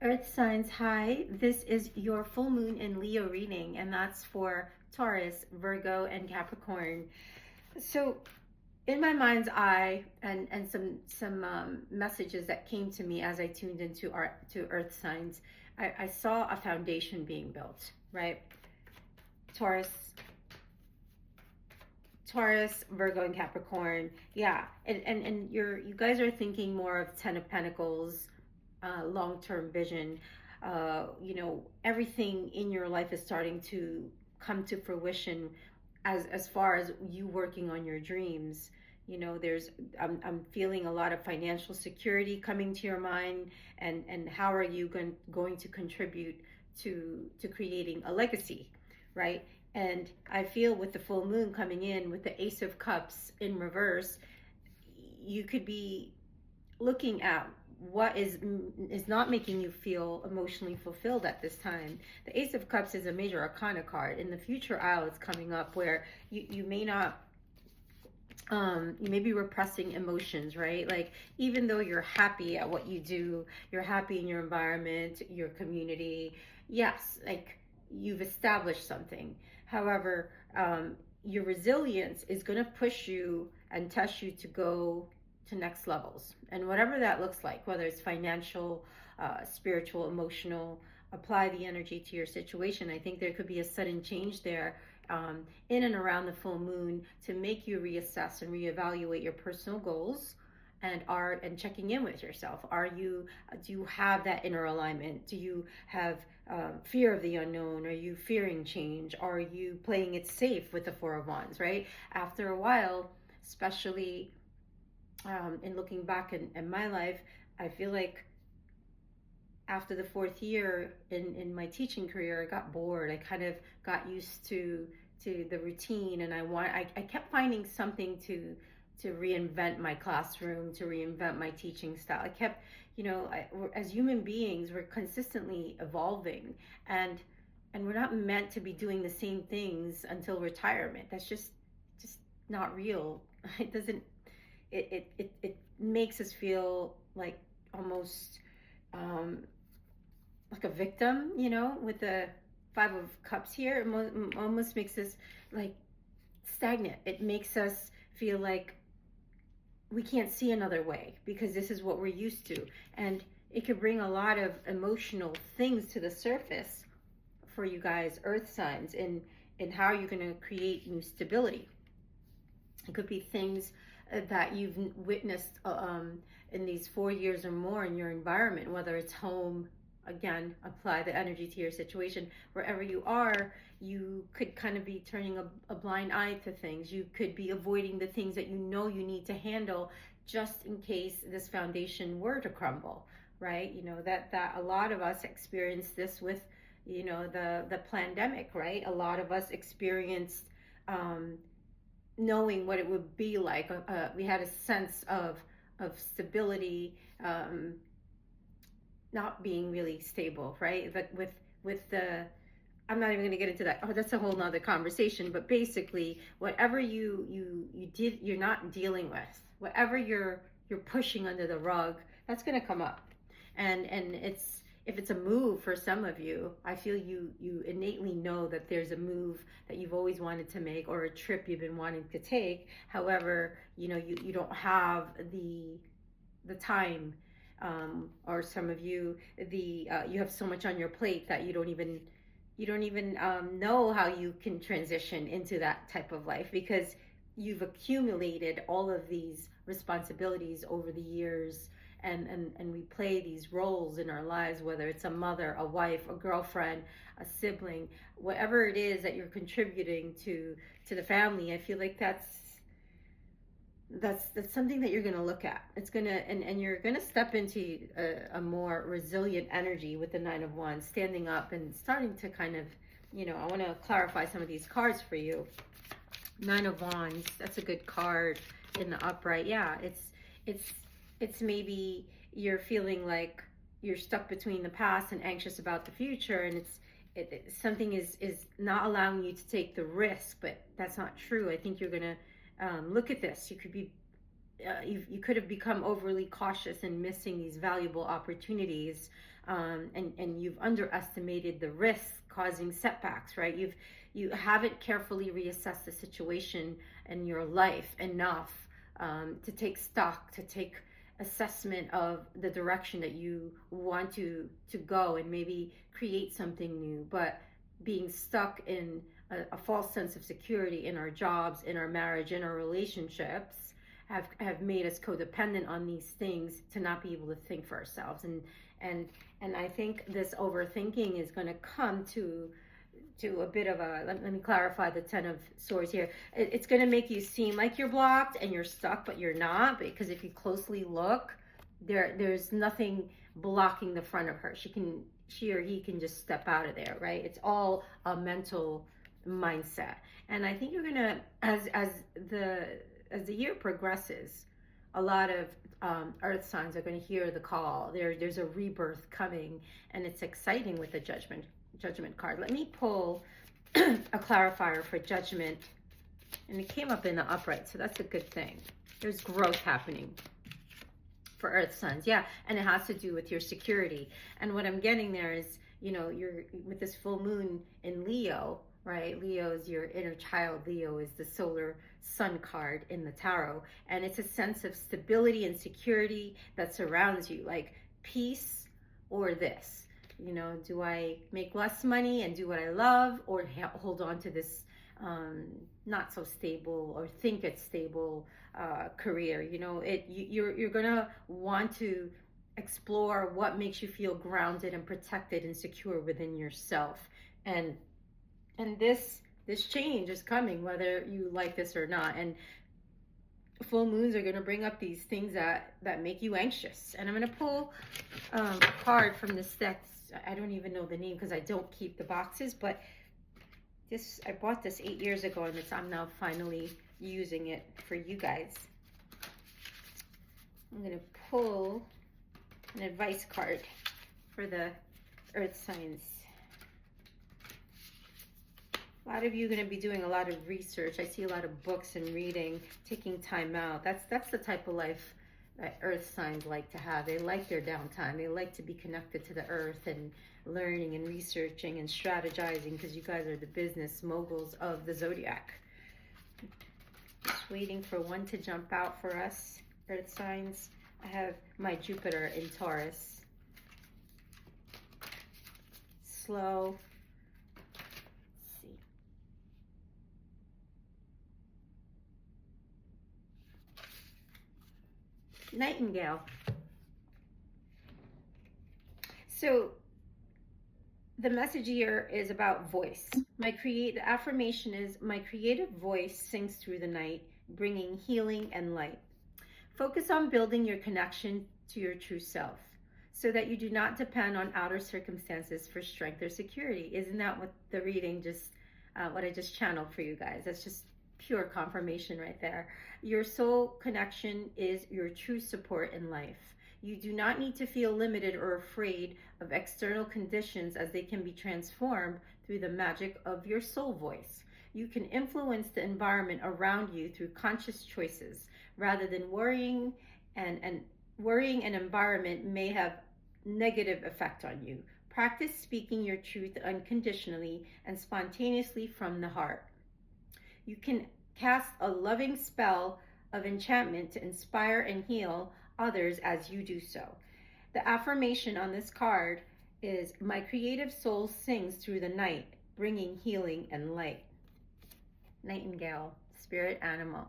Earth signs, hi. This is your full moon in Leo reading, and that's for Taurus, Virgo, and Capricorn. So, in my mind's eye, and some messages that came to me as I tuned into to Earth signs, I saw a foundation being built. Right, Taurus, Virgo, and Capricorn. Yeah, and you guys are thinking more of Ten of Pentacles, long-term vision. Everything in your life is starting to come to fruition as far as you working on your dreams. There's I'm feeling a lot of financial security coming to your mind, and how are you going to contribute to creating a legacy, right? And I feel with the full moon coming in with the Ace of Cups in reverse, you could be looking at what is not making you feel emotionally fulfilled at this time. The Ace of Cups is a major arcana card. In the future aisle, it's coming up where you may not, you may be repressing emotions, right? Like, even though you're happy at what you do, you're happy in your environment, your community, yes, like, you've established something. However, your resilience is going to push you and test you to go to next levels, and whatever that looks like, whether it's financial, spiritual, emotional. Apply the energy to your situation. I think there could be a sudden change there, in and around the full moon, to make you reassess and reevaluate your personal goals, and checking in with yourself. Do you have that inner alignment? Do you have fear of the unknown? Are you fearing change? Are you playing it safe with the Four of Wands, right? After a while, especially in looking back in my life, I feel like after the fourth year in my teaching career, I got bored. I kind of got used to the routine, and I kept finding something to reinvent my classroom, to reinvent my teaching style. I kept, as human beings, we're consistently evolving, and we're not meant to be doing the same things until retirement. That's just not real. It doesn't. It makes us feel like almost, like a victim, with the Five of Cups here. It almost makes us like stagnant. It makes us feel like we can't see another way because this is what we're used to. And it could bring a lot of emotional things to the surface for you guys, Earth signs, in how you're going to create new stability. It could be things that you've witnessed in these 4 years or more in your environment, whether it's home. Again, apply the energy to your situation. Wherever you are, you could kind of be turning a blind eye to things. You could be avoiding the things that you know you need to handle, just in case this foundation were to crumble, right? That a lot of us experienced this with, the pandemic, right? A lot of us experienced, knowing what it would be like. We had a sense of stability, not being really stable, right? But with the, I'm not even going to get into that. Oh, that's a whole nother conversation. But basically, whatever you did, you're not dealing with, whatever you're pushing under the rug, that's going to come up, and it's, if it's a move for some of you, I feel you innately know that there's a move that you've always wanted to make, or a trip you've been wanting to take. However, you don't have the time, or some of you, you have so much on your plate that you don't even know how you can transition into that type of life, because you've accumulated all of these responsibilities over the years, and we play these roles in our lives, whether it's a mother, a wife, a girlfriend, a sibling, whatever it is that you're contributing to the family. I feel like that's something that you're going to look at. It's going to, and you're going to step into a more resilient energy with the Nine of Wands, standing up and starting to kind of, I want to clarify some of these cards for you. Nine of Wands, that's a good card in the upright. Yeah, it's maybe you're feeling like you're stuck between the past and anxious about the future, and something is not allowing you to take the risk. But that's not true. I think you're gonna, look at this. You could be you could have become overly cautious and missing these valuable opportunities, and you've underestimated the risk causing setbacks, right? You haven't carefully reassessed the situation in your life enough to take stock, to take assessment of the direction that you want to go and maybe create something new. But being stuck in a false sense of security in our jobs, in our marriage, in our relationships have made us codependent on these things to not be able to think for ourselves. And I think this overthinking is going to come to a bit of a, let me clarify the 10 of swords here. It's going to make you seem like you're blocked and you're stuck, but you're not, because if you closely look, there's nothing blocking the front of her. She or he can just step out of there, right? It's all a mental mindset. And I think you're gonna, as the year progresses, a lot of earth signs are going to hear the call. There's a rebirth coming, and it's exciting with the judgment card. Let me pull a clarifier for judgment, and it came up in the upright, so that's a good thing. There's growth happening for earth signs, yeah, and it has to do with your security. And what I'm getting there is, you're with this full moon in Leo, right? Leo is your inner child. Leo is the solar sun card in the tarot, and it's a sense of stability and security that surrounds you, like peace or this. Do I make less money and do what I love, or hold on to this not so stable or think it's stable career? You're gonna want to explore what makes you feel grounded and protected and secure within yourself. And this change is coming, whether you like this or not. And full moons are going to bring up these things that make you anxious. And I'm going to pull a card from this deck. I don't even know the name because I don't keep the boxes, but I bought this 8 years ago, and I'm now finally using it for you guys. I'm going to pull an advice card for the earth signs. A lot of you are going to be doing a lot of research. I see a lot of books and reading, taking time out. That's the type of life that earth signs like to have. They like their downtime. They like to be connected to the earth and learning and researching and strategizing, because you guys are the business moguls of the zodiac. Just waiting for one to jump out for us, earth signs. I have my Jupiter in Taurus. Slow. Nightingale. So the message here is about voice. The affirmation is, my creative voice sings through the night, bringing healing and light. Focus on building your connection to your true self, so that you do not depend on outer circumstances for strength or security. Isn't that what the reading what I just channeled for you guys? That's just pure confirmation right there. Your soul connection is your true support in life. You do not need to feel limited or afraid of external conditions, as they can be transformed through the magic of your soul voice. You can influence the environment around you through conscious choices, rather than worrying, and worrying an environment may have negative effect on you. Practice speaking your truth unconditionally and spontaneously from the heart. You can cast a loving spell of enchantment to inspire and heal others as you do so. The affirmation on this card is, my creative soul sings through the night, bringing healing and light. Nightingale, spirit animal.